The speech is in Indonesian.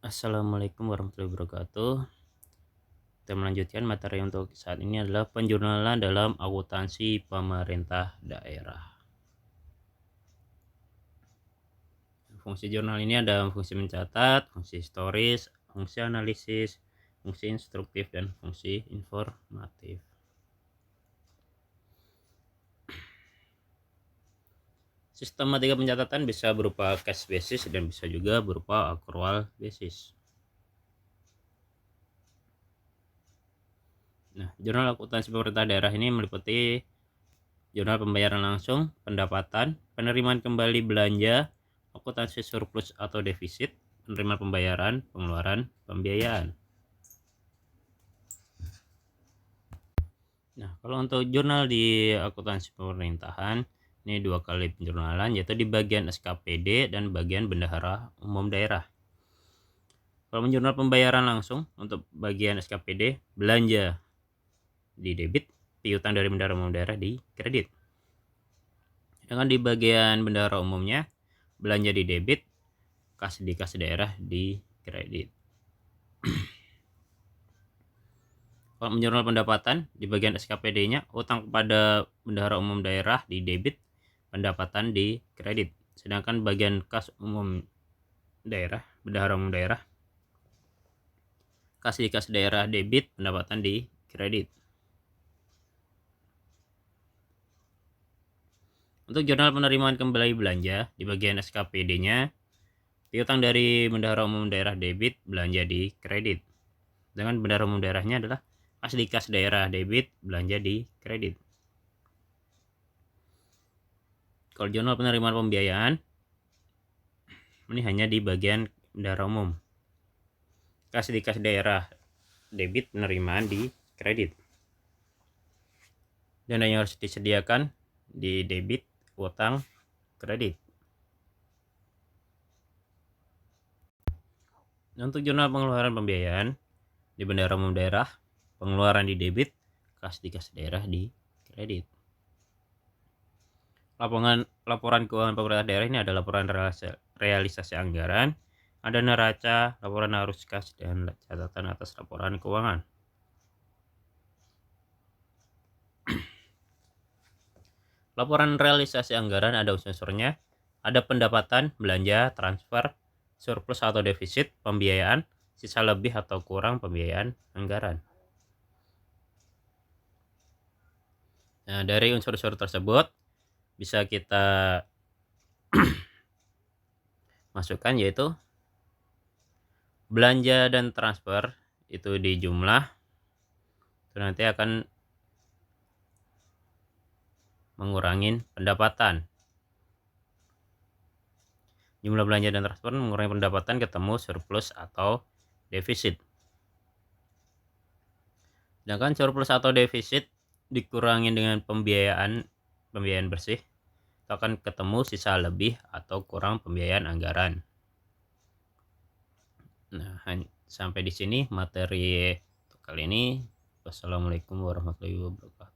Assalamualaikum warahmatullahi wabarakatuh. Kita melanjutkan materi untuk saat ini adalah penjurnalan dalam akuntansi pemerintah daerah. Fungsi jurnal ini ada fungsi mencatat, fungsi historis, fungsi analisis, fungsi instruktif, dan fungsi informatif. Sistematika pencatatan bisa berupa cash basis dan bisa juga berupa accrual basis. Nah, jurnal akuntansi pemerintah daerah ini meliputi jurnal pembayaran langsung, pendapatan, penerimaan kembali belanja, akuntansi surplus atau defisit, penerimaan pembayaran, pengeluaran, pembiayaan. Nah, kalau untuk jurnal di akuntansi pemerintahan, ini 2 kali penjurnalan, yaitu di bagian SKPD dan bagian bendahara umum daerah. Kalau menjurnal pembayaran langsung, untuk bagian SKPD, belanja di debit, piutang dari bendahara umum daerah di kredit. Dengan di bagian bendahara umumnya, belanja di debit, kas di kas daerah di kredit. Kalau menjurnal pendapatan, di bagian SKPD-nya, utang kepada bendahara umum daerah di debit, pendapatan di kredit. Sedangkan bagian kas umum daerah, bendahara umum daerah, kas di kas daerah debit, pendapatan di kredit. Untuk jurnal penerimaan kembali belanja, di bagian SKPD-nya, piutang dari bendahara umum daerah debit, belanja di kredit. Dengan bendahara umum daerahnya adalah kas di kas daerah debit, belanja di kredit. Kalau jurnal penerimaan pembiayaan, ini hanya di bagian bendahara umum. Kas di kas daerah debit, penerimaan di kredit. Dana yang harus disediakan di debit, utang, kredit. Untuk jurnal pengeluaran pembiayaan, di bendahara umum daerah, pengeluaran di debit, kas di kas daerah di kredit. Laporan keuangan pemerintah daerah ini ada laporan realisasi anggaran, ada neraca, laporan arus kas, dan catatan atas laporan keuangan. Laporan realisasi anggaran ada unsur-unsurnya, ada pendapatan, belanja, transfer, surplus atau defisit, pembiayaan, sisa lebih atau kurang pembiayaan anggaran. Nah, dari unsur-unsur tersebut bisa kita masukkan, yaitu belanja dan transfer itu di jumlah, itu nanti akan mengurangin pendapatan. Jumlah belanja dan transfer mengurangi pendapatan, ketemu surplus atau defisit. Sedangkan surplus atau defisit dikurangin dengan pembiayaan bersih, itu akan ketemu sisa lebih atau kurang pembiayaan anggaran. Nah, sampai di sini materi kali ini. Wassalamualaikum warahmatullahi wabarakatuh.